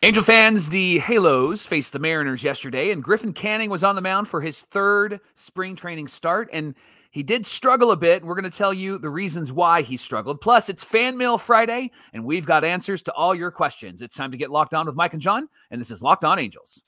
Angel fans, the Halos faced the Mariners yesterday, and Griffin Canning was on the mound for his third spring training start, and he did struggle a bit, and we're going to tell you the reasons why he struggled. Plus, it's Fan Mail Friday, and we've got answers to all your questions. It's time to get locked on with Mike and John, and this is Locked On Angels.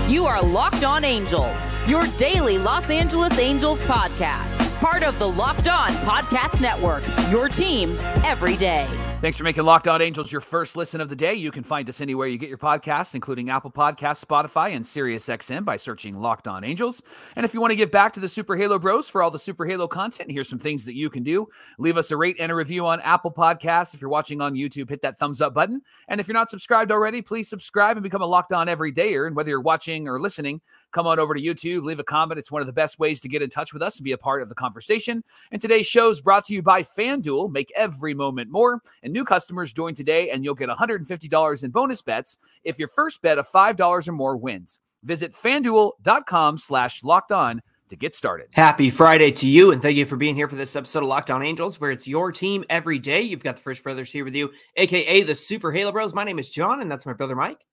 You are Locked On Angels, your daily Los Angeles Angels podcast. Part of the Locked On Podcast Network, your team every day. Thanks for making Locked On Angels your first listen of the day. You can find us anywhere you get your podcasts, including Apple Podcasts, Spotify, and SiriusXM by searching Locked On Angels. And if you want to give back to the Super Halo Bros for all the Super Halo content, here's some things that you can do. Leave us a rate and a review on Apple Podcasts. If you're watching on YouTube, hit that thumbs up button. And if you're not subscribed already, please subscribe and become a Locked On Everydayer. And whether you're watching or listening, come on over to YouTube, leave a comment. It's one of the best ways to get in touch with us and be a part of the conversation. And today's show is brought to you by FanDuel. Make every moment more. And new customers join today, and you'll get $150 in bonus bets if your first bet of $5 or more wins. Visit FanDuel.com/LockedOn to get started. Happy Friday to you, and thank you for being here for this episode of Locked On Angels, where it's your team every day. You've got the Frisch Brothers here with you, a.k.a. the Super Halo Bros. My name is John, and that's my brother Mike.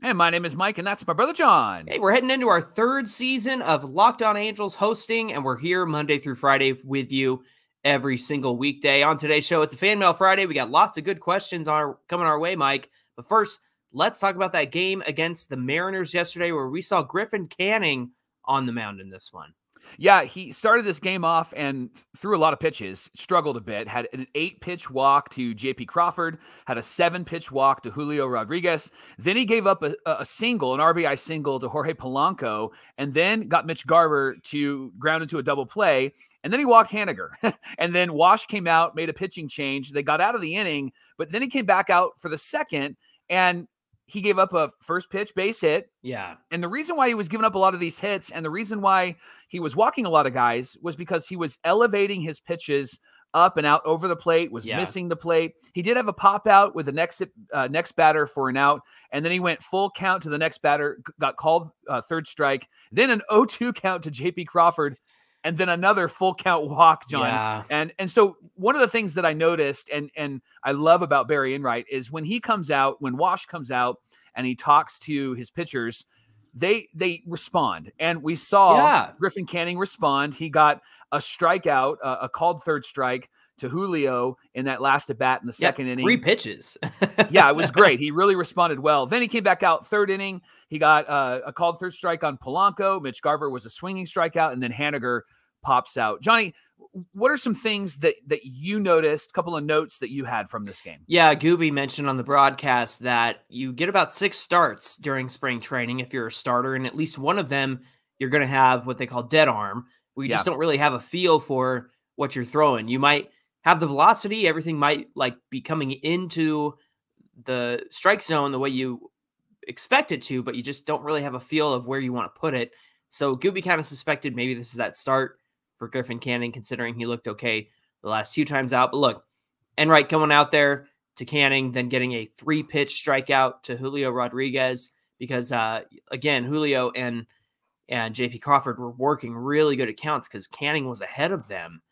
And my name is Mike, and that's my brother John. Hey, we're heading into our third season of Locked On Angels hosting, and we're here Monday through Friday with you every single weekday. On today's show, it's a Fan Mail Friday. We got lots of good questions coming our way, Mike. But first, let's talk about that game against the Mariners yesterday where we saw Griffin Canning on the mound in this one. Yeah, he started this game off and threw a lot of pitches, struggled a bit, had an 8-pitch walk to J.P. Crawford, had a 7-pitch walk to Julio Rodriguez. Then he gave up a single, an RBI single to Jorge Polanco, and then got Mitch Garver to ground into a double play. And then he walked Haniger. And then Wash came out, made a pitching change. They got out of the inning, but then he came back out for the second, and he gave up a first pitch base hit. Yeah. And the reason why he was giving up a lot of these hits and the reason why he was walking a lot of guys was because he was elevating his pitches up and out over the plate, was missing the plate. He did have a pop out with the next batter for an out. And then he went full count to the next batter, got called third strike, then an 0-2 count to J.P. Crawford, and then another full count walk, John. Yeah. And so one of the things that I noticed and I love about Barry Enright is when he comes out, when Wash comes out and he talks to his pitchers, they respond. And we saw Griffin Canning respond. He got a strikeout, a called third strike to Julio in that last at bat in the second inning. 3 pitches. Yeah, it was great. He really responded well. Then he came back out third inning. He got a called third strike on Polanco. Mitch Garver was a swinging strikeout, and then Haniger pops out. Johnny, what are some things that you noticed, a couple of notes that you had from this game? Yeah, Gooby mentioned on the broadcast that you get about 6 starts during spring training if you're a starter, and at least one of them you're going to have what they call dead arm, where you just don't really have a feel for what you're throwing. You might have the velocity, everything might be coming into the strike zone the way you expect it to, but you just don't really have a feel of where you want to put it. So Gooby kind of suspected maybe this is that start for Griffin Canning, considering he looked okay the last 2 times out. But look, Enright coming out there to Canning, then getting a 3-pitch strikeout to Julio Rodriguez because, again, Julio and J.P. Crawford were working really good accounts because Canning was ahead of them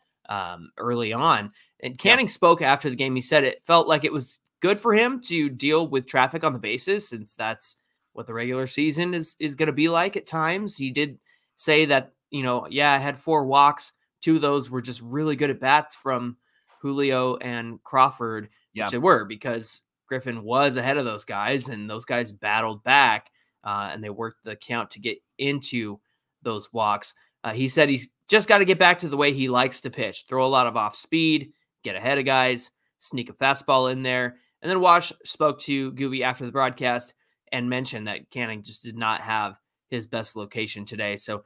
early on. And Canning spoke after the game. He said it felt like it was good for him to deal with traffic on the bases, since that's what the regular season is going to be like at times. He did say that, I had 4 walks. 2 of those were just really good at bats from Julio and Crawford, which they were, because Griffin was ahead of those guys, and those guys battled back, and they worked the count to get into those walks. He said he's just got to get back to the way he likes to pitch, throw a lot of off speed, get ahead of guys, sneak a fastball in there. And then Wash spoke to Gooby after the broadcast and mentioned that Canning just did not have his best location today. So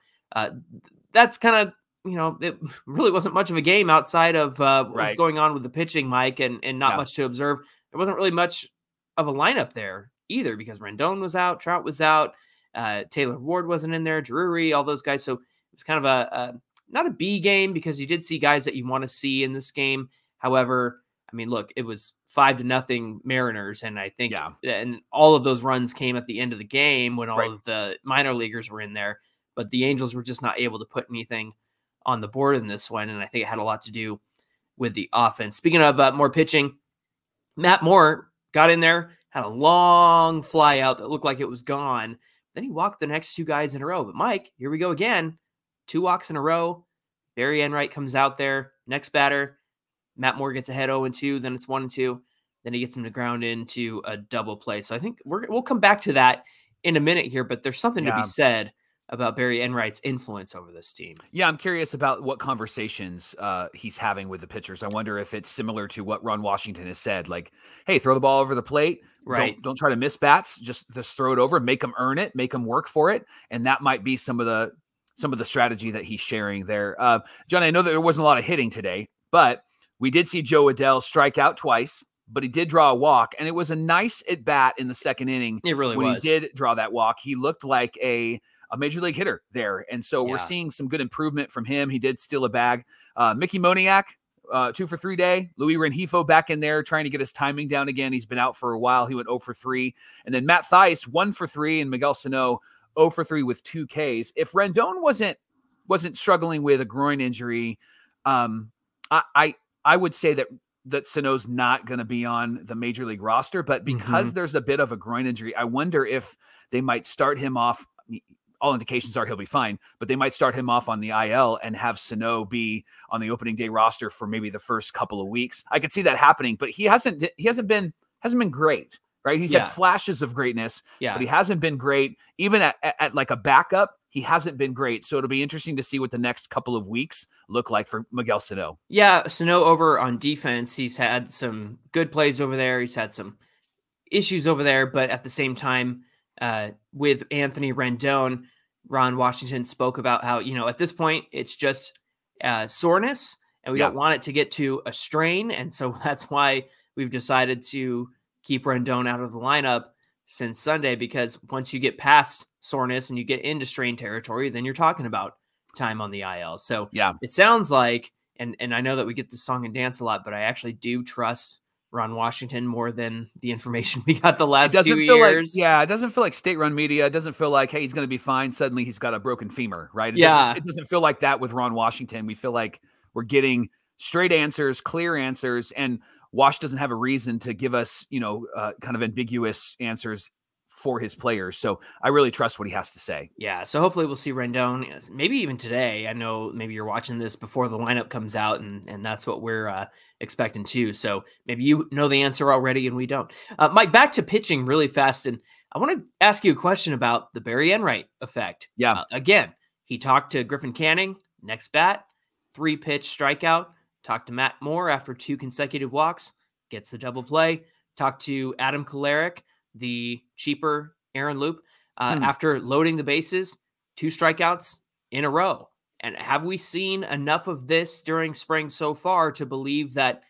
that's kind of, it really wasn't much of a game outside of what was going on with the pitching, Mike, and not much to observe. There wasn't really much of a lineup there either, because Rendon was out, Trout was out, Taylor Ward wasn't in there, Drury, all those guys. So it was kind of not a B game, because you did see guys that you want to see in this game. However, I mean, look, it was 5-0 Mariners, and I think and all of those runs came at the end of the game when all of the minor leaguers were in there. But the Angels were just not able to put anything on the board in this one, and I think it had a lot to do with the offense. Speaking of more pitching, Matt Moore got in there, had a long fly out that looked like it was gone. Then he walked the next 2 guys in a row. But Mike, here we go again. 2 walks in a row. Barry Enright comes out there. Next batter, Matt Moore gets ahead 0-2. Then it's 1-2. Then he gets him to ground into a double play. So I think we'll come back to that in a minute here. But there's something to be said about Barry Enright's influence over this team. Yeah, I'm curious about what conversations he's having with the pitchers. I wonder if it's similar to what Ron Washington has said, like, hey, throw the ball over the plate. Right. Don't try to miss bats. Just throw it over, make them earn it, make them work for it. And that might be some of the strategy that he's sharing there. John, I know that there wasn't a lot of hitting today, but we did see Joe Adell strike out twice, but he did draw a walk, and it was a nice at bat in the second inning. It really when was. He did draw that walk. He looked like a major league hitter there. And so we're seeing some good improvement from him. He did steal a bag. Mickey Moniak, 2 for 3 day. Louis Rengifo back in there trying to get his timing down again. He's been out for a while. He went 0 for 3. And then Matt Theis, 1 for 3, and Miguel Sano, 0 for 3 with 2 Ks. If Rendon wasn't struggling with a groin injury, I would say that Sano's not going to be on the major league roster. But because there's a bit of a groin injury, I wonder if they might start him off. All indications are he'll be fine, but they might start him off on the IL and have Sano be on the opening day roster for maybe the first couple of weeks. I could see that happening, but he hasn't been great, right? He's had flashes of greatness, but he hasn't been great. Even at like a backup, he hasn't been great. So it'll be interesting to see what the next couple of weeks look like for Miguel Sano. Yeah, Sano over on defense, he's had some good plays over there. He's had some issues over there, but at the same time, with Anthony Rendon, Ron Washington spoke about how, at this point, it's just soreness, and we don't want it to get to a strain. And so that's why we've decided to keep Rendon out of the lineup since Sunday, because once you get past soreness and you get into strain territory, then you're talking about time on the IL. So it sounds like, and I know that we get this song and dance a lot, but I actually do trust Ron Washington more than the information we got the last 2 years. It doesn't feel like state-run media. It doesn't feel like, hey, he's going to be fine. Suddenly he's got a broken femur, right? It doesn't feel like that with Ron Washington. We feel like we're getting straight answers, clear answers, and Wash doesn't have a reason to give us, kind of ambiguous answers for his players. So I really trust what he has to say. Yeah. So hopefully we'll see Rendon, maybe even today. I know maybe you're watching this before the lineup comes out, and that's what we're expecting too. So maybe you know the answer already and we don't. Mike, back to pitching really fast. And I want to ask you a question about the Barry Enright effect. Yeah. Again, he talked to Griffin Canning, next bat, 3-pitch strikeout, talked to Matt Moore after 2 consecutive walks, gets the double play, talked to Adam Kolarek, the cheaper Aaron Loop, after loading the bases, 2 strikeouts in a row. And have we seen enough of this during spring so far to believe that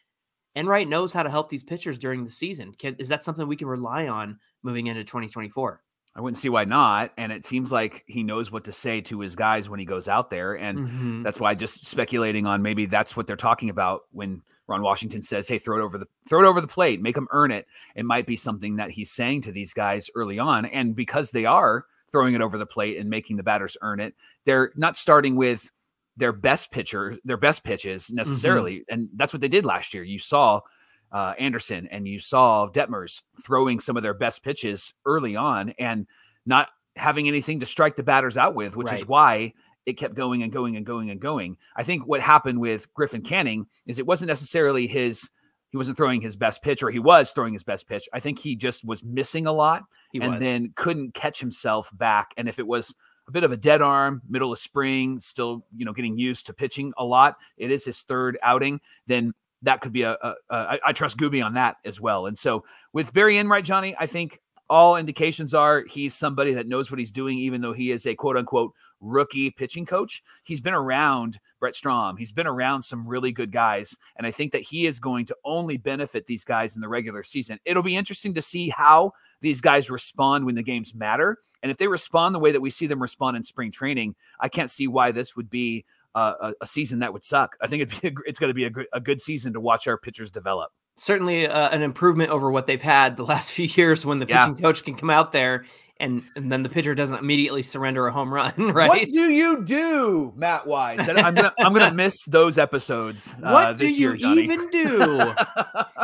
Enright knows how to help these pitchers during the season? Is that something we can rely on moving into 2024? I wouldn't see why not. And it seems like he knows what to say to his guys when he goes out there. And that's why just speculating on maybe that's what they're talking about when Ron Washington says, hey, throw it over the plate, make them earn it. It might be something that he's saying to these guys early on. And because they are throwing it over the plate and making the batters earn it, they're not starting with their best pitches necessarily. And that's what they did last year. You saw Anderson and you saw Detmers throwing some of their best pitches early on and not having anything to strike the batters out with, which is why it kept going and going and going and going. I think what happened with Griffin Canning is it wasn't necessarily he wasn't throwing his best pitch, or he was throwing his best pitch. I think he just was missing a lot then couldn't catch himself back. And if it was a bit of a dead arm, middle of spring, still, getting used to pitching a lot, it is his 3rd outing, then that could be I trust Gooby on that as well. And so with Barry Enright, Johnny, I think all indications are he's somebody that knows what he's doing, even though he is a quote unquote rookie pitching coach. He's been around Brett Strom. He's been around some really good guys. And I think that he is going to only benefit these guys in the regular season. It'll be interesting to see how these guys respond when the games matter. And if they respond the way that we see them respond in spring training, I can't see why this would be a season that would suck. I think it's going to be a good season to watch our pitchers develop. Certainly an improvement over what they've had the last few years when the pitching coach can come out there and then the pitcher doesn't immediately surrender a home run, right? What do you do, Matt Wise? I'm gonna miss those episodes. What this do you year, Johnny. even do?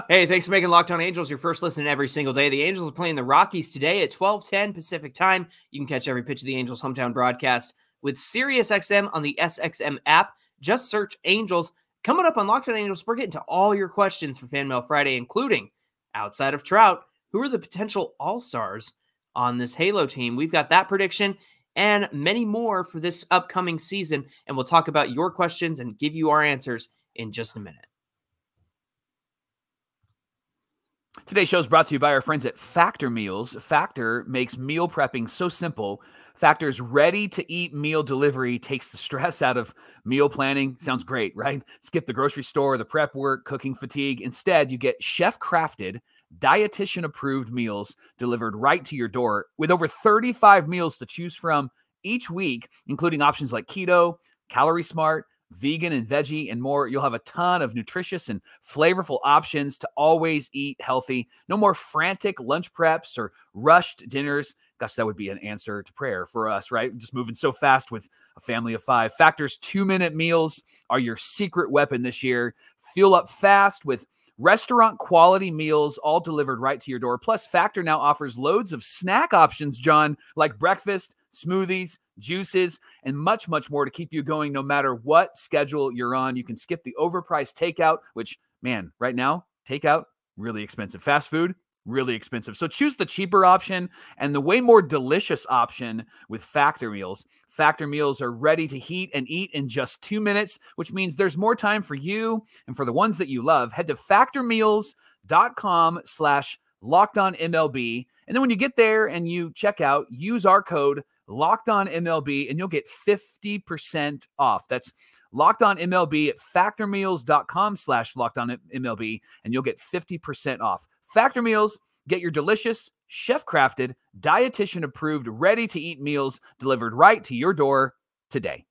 Hey, thanks for making Locked On Angels your first listen every single day. The Angels are playing the Rockies today at 12:10 Pacific time. You can catch every pitch of the Angels' hometown broadcast with SiriusXM on the SXM app. Just search Angels. Coming up on Locked On Angels, we're getting to all your questions for FanMail Friday, including, outside of Trout, who are the potential all-stars on this Halo team? We've got that prediction and many more for this upcoming season, and we'll talk about your questions and give you our answers in just a minute. Today's show is brought to you by our friends at Factor Meals. Factor makes meal prepping so simple. Factor's ready-to-eat meal delivery takes the stress out of meal planning. Sounds great, right? Skip the grocery store, the prep work, cooking fatigue. Instead, you get chef-crafted, dietitian-approved meals delivered right to your door with over 35 meals to choose from each week, including options like keto, calorie smart, vegan and veggie, and more. You'll have a ton of nutritious and flavorful options to always eat healthy. No more frantic lunch preps or rushed dinners. Gosh, that would be an answer to prayer for us, right? Just moving so fast with a family of 5. Factor's 2-minute meals are your secret weapon this year. Fuel up fast with restaurant quality meals, all delivered right to your door. Plus, Factor now offers loads of snack options, John, like breakfast, smoothies, juices, and much, much more to keep you going no matter what schedule you're on. You can skip the overpriced takeout, which, man, right now, takeout, really expensive. Fast food, really expensive. So choose the cheaper option and the way more delicious option with Factor Meals. Factor Meals are ready to heat and eat in just 2 minutes, which means there's more time for you and for the ones that you love. Head to factormeals.com/LockedOnMLB. And then when you get there and you check out, use our code LockedOnMLB and you'll get 50% off. That's LockedOnMLB at factormeals.com/LockedOnMLB and you'll get 50% off. Factor Meals, get your delicious, chef-crafted, dietitian-approved, ready-to-eat meals delivered right to your door today.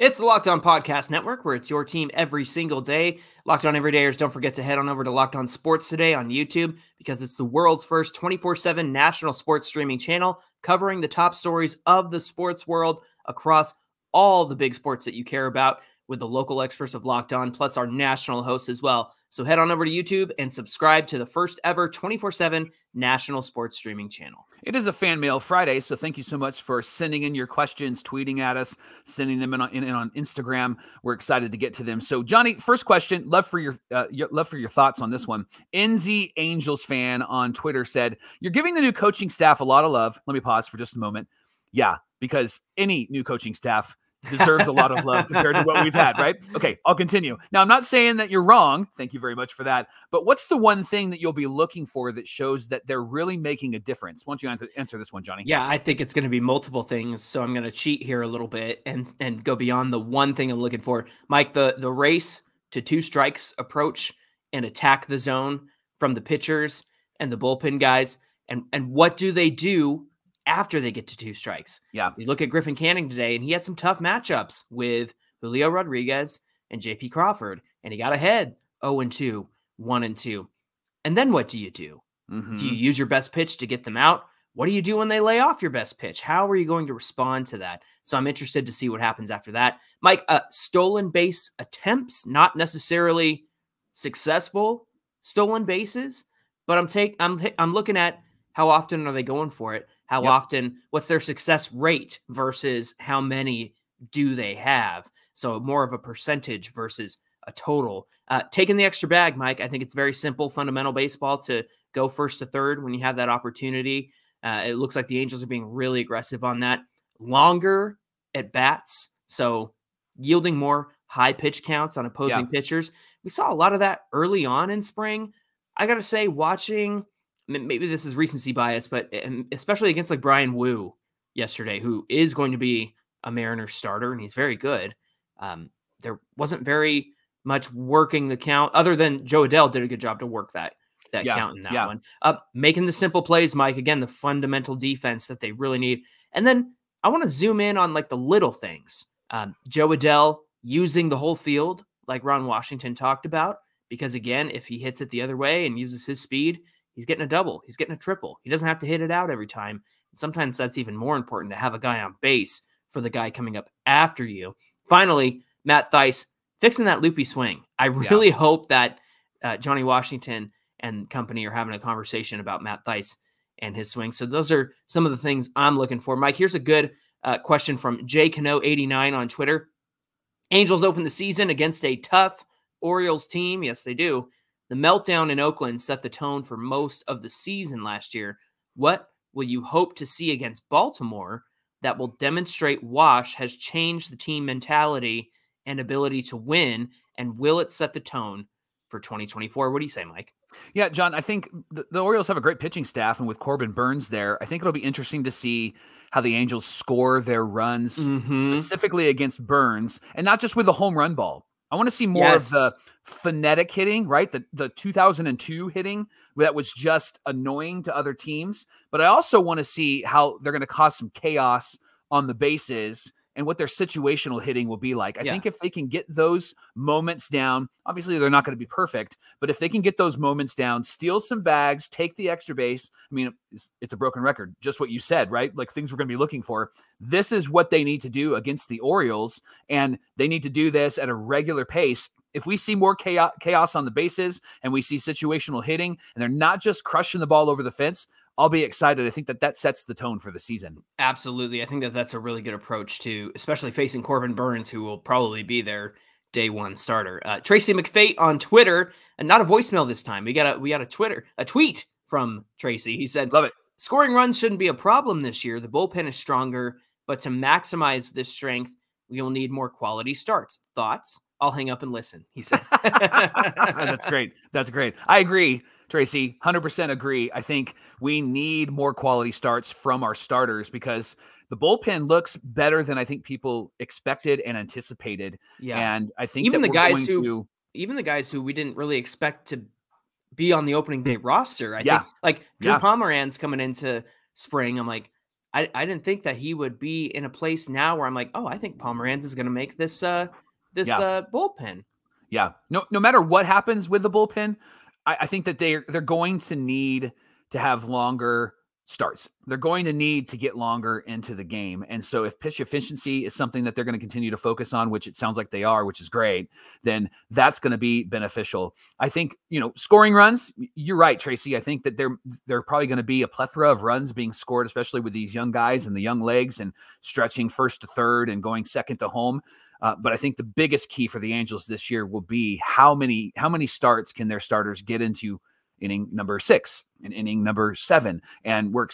It's the Locked On Podcast Network, where it's your team every single day. Locked On Everydayers, don't forget to head on over to Locked On Sports Today on YouTube, because it's the world's first 24/7 national sports streaming channel covering the top stories of the sports world across all the big sports that you care about, with the local experts of Locked On, plus our national hosts as well. So head on over to YouTube and subscribe to the first ever 24/7 national sports streaming channel. It is a Fan Mail Friday, so thank you so much for sending in your questions, tweeting at us, sending them in on Instagram. We're excited to get to them. So, Johnny, first question, love for your thoughts on this one. NZ Angels fan on Twitter said, "You're giving the new coaching staff a lot of love." Let me pause for just a moment. Yeah, because any new coaching staff deserves a lot of love compared to what we've had, right? Okay, I'll continue. Now, I'm not saying that you're wrong. Thank you very much for that. But what's the one thing that you'll be looking for that shows that they're really making a difference? Why don't you answer this one, Johnny? Yeah, I think it's going to be multiple things. So I'm going to cheat here a little bit and go beyond the one thing I'm looking for. Mike, the race to 2 strikes approach and attack the zone from the pitchers and the bullpen guys. And what do they do after they get to 2 strikes? Yeah. You look at Griffin Canning today, and he had some tough matchups with Julio Rodriguez and JP Crawford, and he got ahead 0-2, 1-2. And then what do you do? Mm-hmm. Do you use your best pitch to get them out? What do you do when they lay off your best pitch? How are you going to respond to that? So I'm interested to see what happens after that. Mike, stolen base attempts, not necessarily successful stolen bases, but I'm looking at how often are they going for it? How often, what's their success rate versus how many do they have? So more of a percentage versus a total. Taking the extra bag, Mike, I think it's very simple, fundamental baseball to go first to third when you have that opportunity. It looks like the Angels are being really aggressive on that. Longer at bats, so yielding more high pitch counts on opposing pitchers. We saw a lot of that early on in spring. I got to say, watching, maybe this is recency bias, but especially against like Brian Wu yesterday, who is going to be a Mariners starter, and he's very good. There wasn't very much working the count, other than Joe Adell did a good job to work that count in that one. Making the simple plays, Mike, again, the fundamental defense that they really need. And then I want to zoom in on like the little things. Joe Adell using the whole field, like Ron Washington talked about, because again, if he hits it the other way and uses his speed, he's getting a double, he's getting a triple. He doesn't have to hit it out every time. And sometimes that's even more important, to have a guy on base for the guy coming up after you. Finally, Matt Thaiss, fixing that loopy swing. I really hope that Johnny Washington and company are having a conversation about Matt Theis and his swing. So those are some of the things I'm looking for. Mike, here's a good question from Jay Cano89 on Twitter. Angels open the season against a tough Orioles team. Yes, they do. The meltdown in Oakland set the tone for most of the season last year. What will you hope to see against Baltimore that will demonstrate Wash has changed the team mentality and ability to win? And will it set the tone for 2024? What do you say, Mike? Yeah, John, I think the Orioles have a great pitching staff, and with Corbin Burnes there, I think it'll be interesting to see how the Angels score their runs, specifically against Burnes, and not just with the home run ball. I want to see more of the phonetic hitting, right? The 2002 hitting that was just annoying to other teams. But I also want to see how they're going to cause some chaos on the bases and what their situational hitting will be like. I think if they can get those moments down, obviously they're not going to be perfect, but if they can get those moments down, steal some bags, take the extra base, I mean, it's a broken record, just what you said, right? Like things we're going to be looking for. This is what they need to do against the Orioles, and they need to do this at a regular pace. If we see more chaos on the bases and we see situational hitting, and they're not just crushing the ball over the fence, I'll be excited. I think that sets the tone for the season. Absolutely. I think that's a really good approach to, especially facing Corbin Burnes, who will probably be their day one starter. Tracy McFate on Twitter, and not a voicemail this time. We got a tweet from Tracy. He said, "Love it. Scoring runs shouldn't be a problem this year. The bullpen is stronger, but to maximize this strength, we'll need more quality starts. Thoughts? I'll hang up and listen," he said. That's great. That's great. I agree, Tracy. 100% agree. I think we need more quality starts from our starters because the bullpen looks better than I think people expected and anticipated. Yeah. And I think even the guys who we didn't really expect to be on the opening day roster. I think like Drew Pomeranz coming into spring. I'm like, I didn't think that he would be in a place now where I'm like, oh, I think Pomeranz is going to make this bullpen. Yeah. No matter what happens with the bullpen, I think that they're going to need to have longer starts. They're going to need to get longer into the game. And so if pitch efficiency is something that they're going to continue to focus on, which it sounds like they are, which is great, then that's going to be beneficial. I think, scoring runs, you're right, Tracy. I think that they're probably going to be a plethora of runs being scored, especially with these young guys and the young legs and stretching first to third and going second to home. But I think the biggest key for the Angels this year will be how many starts can their starters get into inning number 6 and inning number 7. And we're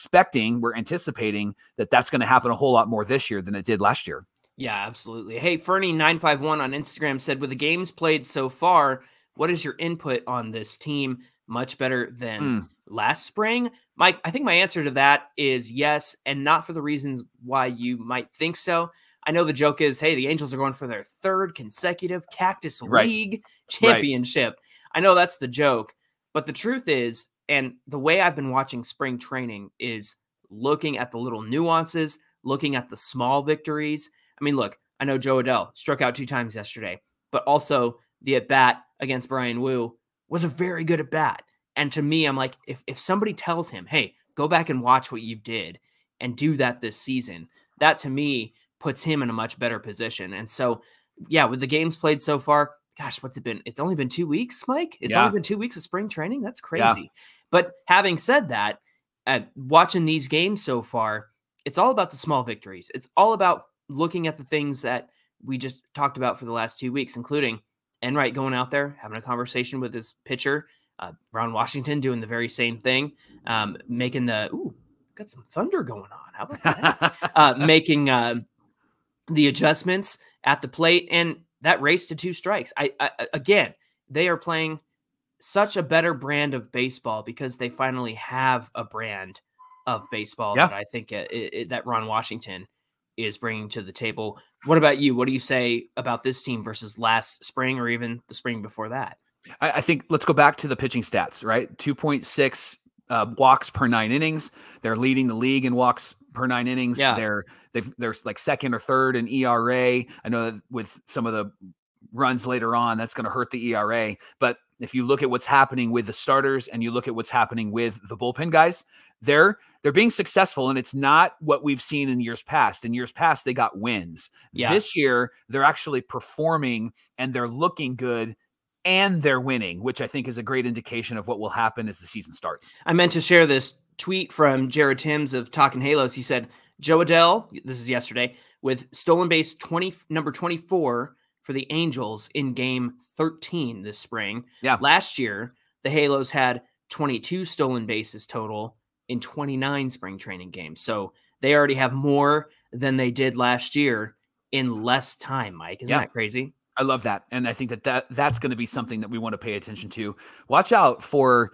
anticipating that that's going to happen a whole lot more this year than it did last year. Yeah, absolutely. Hey, Fernie951 on Instagram said, with the games played so far, what is your input on this team? Much better than last spring? Mike, I think my answer to that is yes, and not for the reasons why you might think so. I know the joke is, hey, the Angels are going for their 3rd consecutive Cactus League championship. I know that's the joke, but the truth is, and the way I've been watching spring training is looking at the little nuances, looking at the small victories. I mean, look, I know Joe Adell struck out 2 times yesterday, but also the at-bat against Brian Wu was a very good at-bat. And to me, I'm like, if somebody tells him, hey, go back and watch what you did and do that this season, that to me puts him in a much better position. And so, yeah, with the games played so far, gosh, what's it been? It's only been 2 weeks, Mike. It's only been 2 weeks of spring training. That's crazy. Yeah. But having said that, watching these games so far, it's all about the small victories. It's all about looking at the things that we just talked about for the last 2 weeks, including Enright going out there, having a conversation with his pitcher, Ron Washington doing the very same thing, making got some thunder going on. How about that? Making the adjustments at the plate, and that race to 2 strikes. Again, they are playing such a better brand of baseball because they finally have a brand of baseball that I think that Ron Washington is bringing to the table. What about you? What do you say about this team versus last spring or even the spring before that? I think let's go back to the pitching stats, right? 2.6 walks per 9 innings. They're leading the league in walks per 9 innings. Yeah. They're like 2nd or 3rd in ERA. I know that with some of the runs later on, that's going to hurt the ERA. But if you look at what's happening with the starters and you look at what's happening with the bullpen guys, they're they're being successful, and it's not what we've seen in years past. In years past, they got wins. Yeah. This year, they're actually performing, and they're looking good, and they're winning, which I think is a great indication of what will happen as the season starts. I meant to share this tweet from Jared Timms of Talkin' Halos. He said, Joe Adell, this is yesterday, with stolen base number 24 for the Angels in game 13 this spring. Yeah. Last year, the Halos had 22 stolen bases total in 29 spring training games. So they already have more than they did last year in less time, Mike. Isn't that crazy? I love that. And I think that's going to be something that we want to pay attention to. Watch out for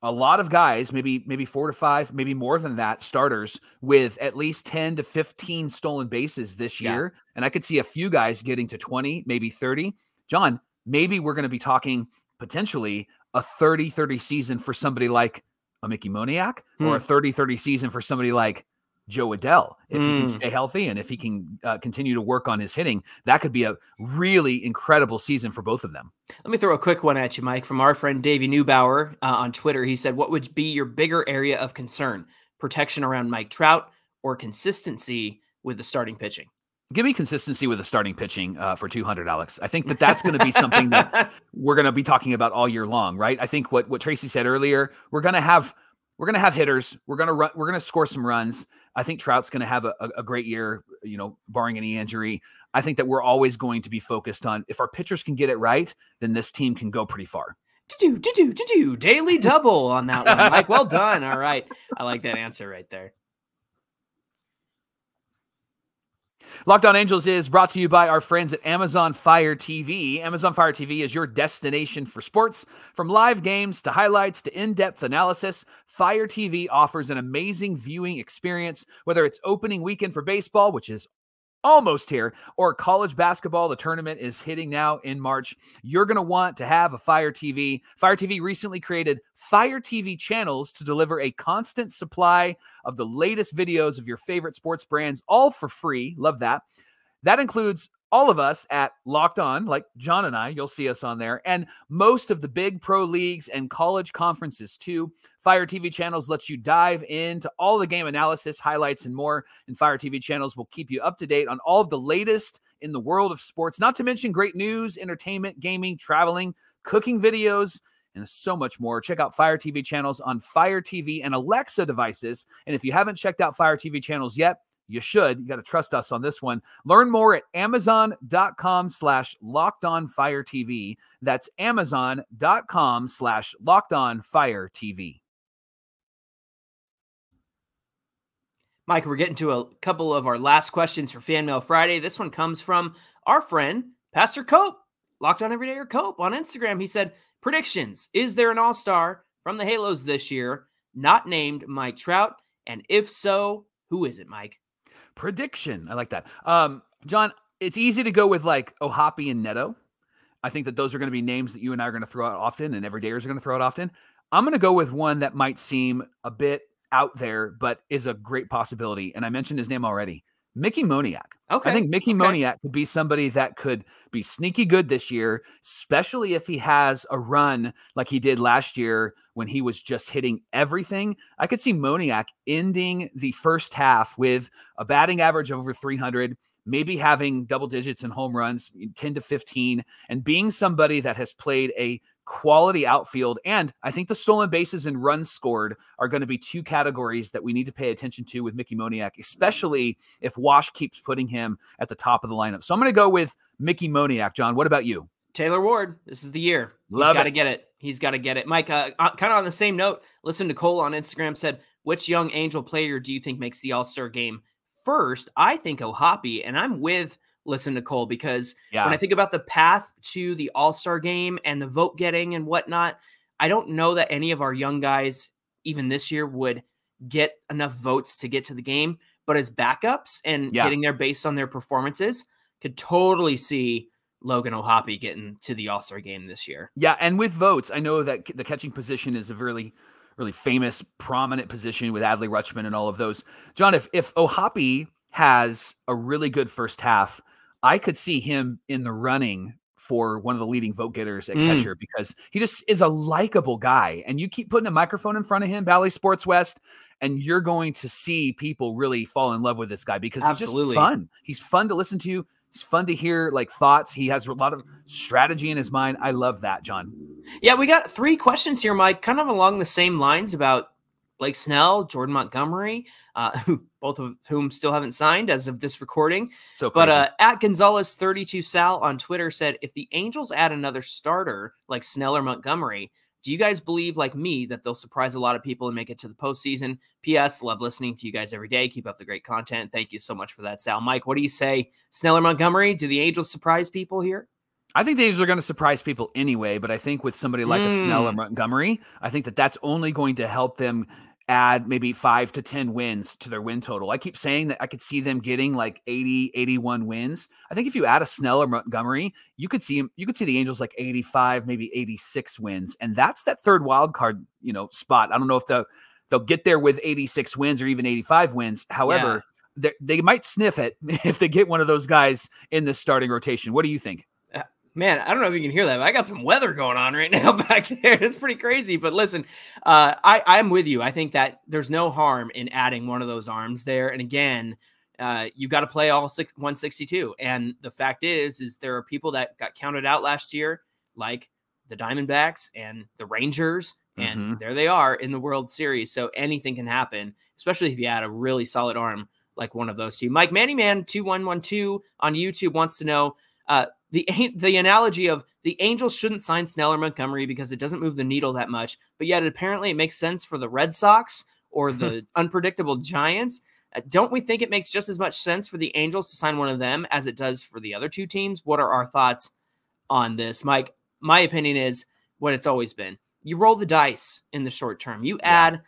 a lot of guys, maybe 4 to 5, maybe more than that, starters with at least 10 to 15 stolen bases this year. And I could see a few guys getting to 20, maybe 30. John, maybe we're going to be talking potentially a 30-30 season for somebody like a Mickey Moniak or a 30-30 season for somebody like Joe Adell. If he can stay healthy and if he can continue to work on his hitting, that could be a really incredible season for both of them. Let me throw a quick one at you, Mike, from our friend Davey Neubauer on Twitter. He said, what would be your bigger area of concern? Protection around Mike Trout or consistency with the starting pitching? Give me consistency with the starting pitching for $200, Alex. I think that's going to be something that we're going to be talking about all year long, right? I think what Tracy said earlier, we're going to have hitters. We're going to score some runs. I think Trout's going to have a great year, barring any injury. I think that we're always going to be focused on if our pitchers can get it right, then this team can go pretty far. Daily double on that one, Mike. Well done. All right. I like that answer right there. Locked On Angels is brought to you by our friends at Amazon Fire TV. Amazon Fire TV is your destination for sports. From live games to highlights to in-depth analysis, Fire TV offers an amazing viewing experience, whether it's opening weekend for baseball, which is almost here, or college basketball. The tournament is hitting now in March. You're going to want to have a Fire TV. Fire TV recently created Fire TV channels to deliver a constant supply of the latest videos of your favorite sports brands, all for free. Love that. That includes all of us at Locked On, like John and I. You'll see us on there. And most of the big pro leagues and college conferences too. Fire TV channels lets you dive into all the game analysis, highlights, and more. And Fire TV channels will keep you up to date on all of the latest in the world of sports, not to mention great news, entertainment, gaming, traveling, cooking videos, and so much more. Check out Fire TV channels on Fire TV and Alexa devices. And if you haven't checked out Fire TV channels yet, you should. You got to trust us on this one. Learn more at amazon.com/LockedOnFireTV. That's amazon.com/LockedOnFireTV. Mike, we're getting to a couple of our last questions for Fan Mail Friday. This one comes from our friend, Pastor Cope, Locked On Everyday or Cope on Instagram. He said, predictions. Is there an all-star from the Halos this year not named Mike Trout? And if so, who is it, Mike? Prediction. I like that. John, it's easy to go with like Ohapi and Neto. I think that those are going to be names that you and I are going to throw out often and everydayers are going to throw out often. I'm going to go with one that might seem a bit out there, but is a great possibility. And I mentioned his name already. Mickey Moniak. Okay. I think Mickey Moniak could be somebody that could be sneaky good this year, especially if he has a run like he did last year when he was just hitting everything. I could see Moniak ending the first half with a batting average of over 300, maybe having double digits in home runs, 10 to 15, and being somebody that has played a quality outfield. And I think the stolen bases and runs scored are going to be two categories that we need to pay attention to with Mickey Moniak, especially if Wash keeps putting him at the top of the lineup. So I'm going to go with Mickey Moniak. John, what about you? Taylor Ward. This is the year. He's got to get it. He's got to get it. Mike, kind of on the same note, listen to Cole on Instagram said, which young Angel player do you think makes the All-Star game first? I think Ohapi, and I'm with Listen to Cole because when I think about the path to the All-Star game and the vote getting and whatnot, I don't know that any of our young guys, even this year, would get enough votes to get to the game. But as backups and getting there based on their performances, could totally see Logan Ohapi getting to the All-Star game this year. Yeah, and with votes, I know that the catching position is a really famous, prominent position with Adley Rutschman and all of those. John, if Ohapi has a really good first half, I could see him in the running for one of the leading vote getters at catcher because he just is a likable guy. And you keep putting a microphone in front of him, Bally Sports West, and you're going to see people really fall in love with this guy because he's just fun. He's fun to listen to. It's fun to hear thoughts. He has a lot of strategy in his mind. I love that, John. Yeah, we got 3 questions here, Mike, kind of along the same lines about Blake Snell, Jordan Montgomery, both of whom still haven't signed as of this recording. So crazy. But at Gonzalez32 Sal on Twitter said, if the Angels add another starter like Snell or Montgomery, do you guys believe, like me, that they'll surprise a lot of people and make it to the postseason? P.S. Love listening to you guys every day. Keep up the great content. Thank you so much for that, Sal. Mike, what do you say? Snell or Montgomery? Do the Angels surprise people here? I think the Angels are going to surprise people anyway, but I think with somebody like a Snell or Montgomery, I think that that's only going to help them add maybe 5 to 10 wins to their win total. I keep saying that I could see them getting 80, 81 wins. I think if you add a Snell or Montgomery, you could see the Angels 85, maybe 86 wins. And that's that third wild card, spot. I don't know if they'll get there with 86 wins or even 85 wins. However, they might sniff it if they get one of those guys in the starting rotation. What do you think? Man, I don't know if you can hear that, but I got some weather going on right now back there. It's pretty crazy. But listen, I'm with you. I think that there's no harm in adding one of those arms there. And again, you got to play all 162. And the fact is there are people that got counted out last year, like the Diamondbacks and the Rangers. And there they are in the World Series. So anything can happen, especially if you add a really solid arm like one of those two. Mike Mannyman2112 on YouTube wants to know, the analogy of the Angels shouldn't sign Snell or Montgomery because it doesn't move the needle that much, but yet apparently it makes sense for the Red Sox or the unpredictable Giants. Don't we think it makes just as much sense for the Angels to sign one of them as it does for the other two teams? What are our thoughts on this, Mike? My opinion is what it's always been. You roll the dice in the short term. You add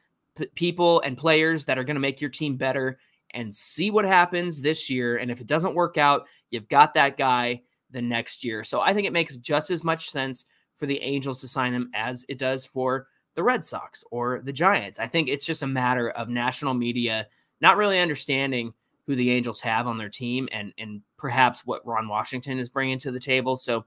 people and players that are going to make your team better and see what happens this year. And if it doesn't work out, you've got that guy the next year. So I think it makes just as much sense for the Angels to sign him as it does for the Red Sox or the Giants. I think it's just a matter of national media not really understanding who the Angels have on their team and perhaps what Ron Washington is bringing to the table. So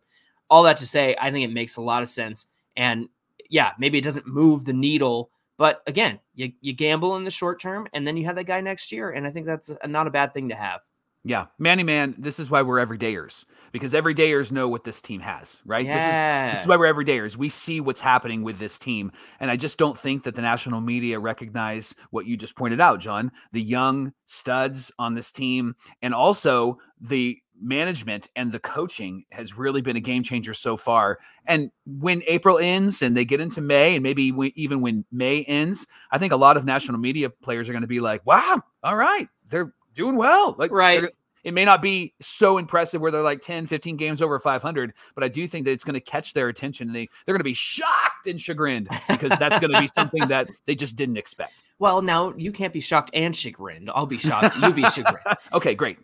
all that to say, I think it makes a lot of sense. And yeah, maybe it doesn't move the needle, but again, you gamble in the short term and then you have that guy next year. And I think that's not a bad thing to have. Yeah. Manny Man, this is why we're everydayers, because everydayers know what this team has, right? Yeah. This is why we're everydayers. We see what's happening with this team. And I just don't think that the national media recognize what you just pointed out, John, the young studs on this team, and also the management and the coaching has really been a game changer so far. And when April ends and they get into May, and maybe even when May ends, I think a lot of national media players are going to be like, wow, all right, they're doing well. Right. It may not be so impressive where they're 10, 15 games over 500, but I do think that it's going to catch their attention. They're going to be shocked and chagrined because that's going to be something that they just didn't expect. Well, now you can't be shocked and chagrined. I'll be shocked. You be chagrined. Okay, great.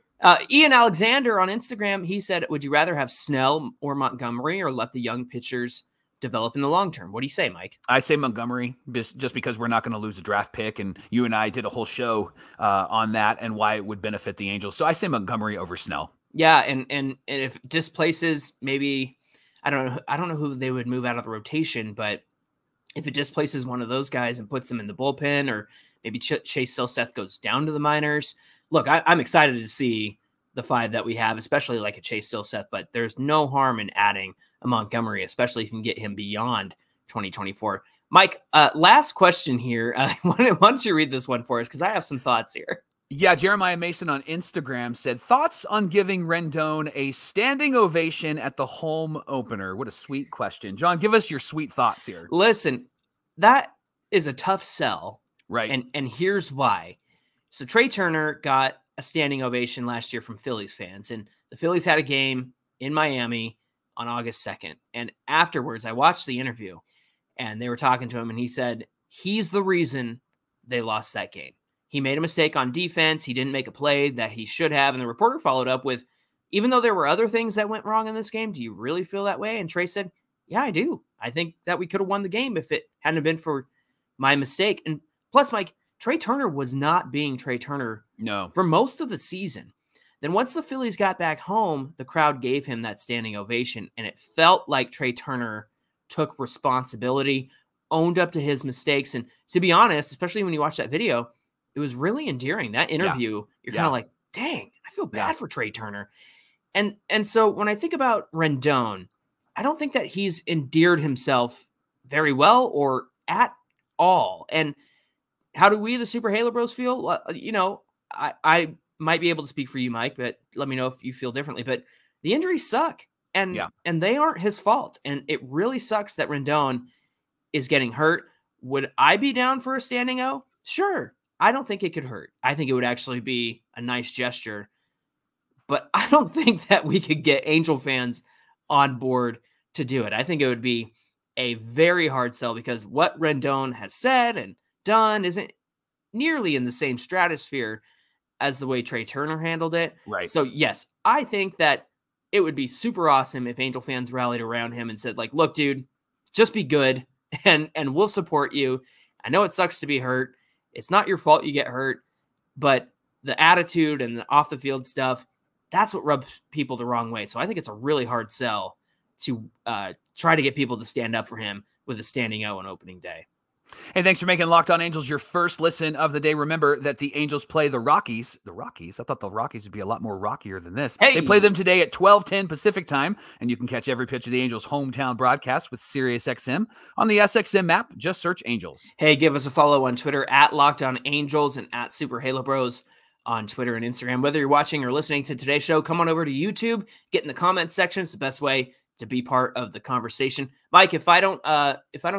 Ian Alexander on Instagram, he said, would you rather have Snell or Montgomery or let the young pitchers develop in the long term? What do you say, Mike? I say Montgomery, just because we're not going to lose a draft pick, and you and I did a whole show on that and why it would benefit the Angels. So I say Montgomery over Snell. Yeah, and if it displaces maybe, I don't know who they would move out of the rotation, but if it displaces one of those guys and puts them in the bullpen, or maybe Chase Silseth goes down to the minors. Look, I'm excited to see the 5 that we have, especially like a Chase Silseth, but there's no harm in adding a Montgomery, especially if you can get him beyond 2024. Mike, last question here. Why don't you read this one for us? Because I have some thoughts here. Yeah, Jeremiah Mason on Instagram said, thoughts on giving Rendon a standing ovation at the home opener? What a sweet question. John, give us your sweet thoughts here. Listen, that is a tough sell. Right. And here's why. So Trey Turner got a standing ovation last year from Phillies fans, and the Phillies had a game in Miami on August 2nd. And afterwards, I watched the interview, and they were talking to him, and he said he's the reason they lost that game. He made a mistake on defense. He didn't make a play that he should have. And the reporter followed up with, even though there were other things that went wrong in this game, do you really feel that way? And Trey said, yeah, I do. I think that we could have won the game if it hadn't been for my mistake. And plus, Mike, Trey Turner was not being Trey Turner for most of the season. Then once the Phillies got back home, the crowd gave him that standing ovation, and it felt like Trey Turner took responsibility, owned up to his mistakes. And to be honest, especially when you watch that video, it was really endearing. That interview, you're kind of like, dang, I feel bad for Trey Turner. And so when I think about Rendon, I don't think that he's endeared himself very well or at all. And how do we, the Super Halo Bros, feel? Well, you know, I might be able to speak for you, Mike, but let me know if you feel differently. But the injuries suck, and they aren't his fault. And it really sucks that Rendon is getting hurt. Would I be down for a standing O? Sure. I don't think it could hurt. I think it would actually be a nice gesture. But I don't think that we could get Angel fans on board to do it. I think it would be a very hard sell because what Rendon has said and done isn't nearly in the same stratosphere as the way Trey Turner handled it. Right. So yes, I think that it would be super awesome if Angel fans rallied around him and said, like, look, dude, just be good and we'll support you. I know it sucks to be hurt. It's not your fault you get hurt, but the attitude and the off the field stuff, that's what rubs people the wrong way. So I think it's a really hard sell to try to get people to stand up for him with a standing O on opening day. Hey, thanks for making Locked On Angels your first listen of the day. Remember that the Angels play the Rockies. The Rockies? I thought the Rockies would be a lot more rockier than this. Hey. They play them today at 12:10 Pacific time, and you can catch every pitch of the Angels' hometown broadcast with SiriusXM on the SXM app. Just search Angels. Hey, give us a follow on Twitter at Locked On Angels and at Super Halo Bros on Twitter and Instagram. Whether you're watching or listening to today's show, come on over to YouTube, get in the comments section. It's the best way to be part of the conversation. Mike, if I don't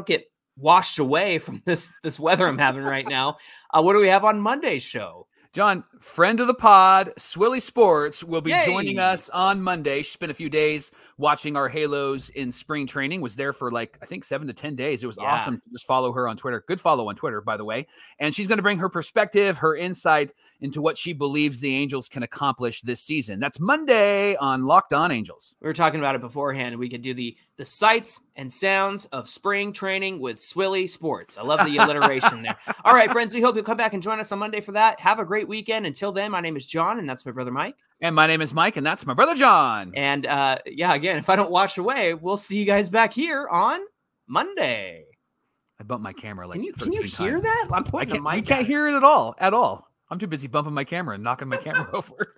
get washed away from this weather I'm having right now, what do we have on Monday's show? John, friend of the pod, Swilly Sports, will be Yay. joining us on Monday. She spent a few days watching our Halos in spring training, was there for I think 7 to 10 days. It was awesome to just follow her on Twitter. Good follow on Twitter, by the way. And she's going to bring her perspective, her insight into what she believes the Angels can accomplish this season. That's Monday on Locked On Angels. We were talking about it beforehand, and we could do the sights and sounds of spring training with Swilly Sports. I love the alliteration there. All right, friends, we hope you'll come back and join us on Monday for that. Have a great weekend. Until then, my name is John, and that's my brother Mike. And my name is Mike, and that's my brother John. And again, if I don't wash away, we'll see you guys back here on Monday. I bumped my camera Can you hear that? I'm pointing the mic. You can't hear it at all. I'm too busy bumping my camera and knocking my camera over.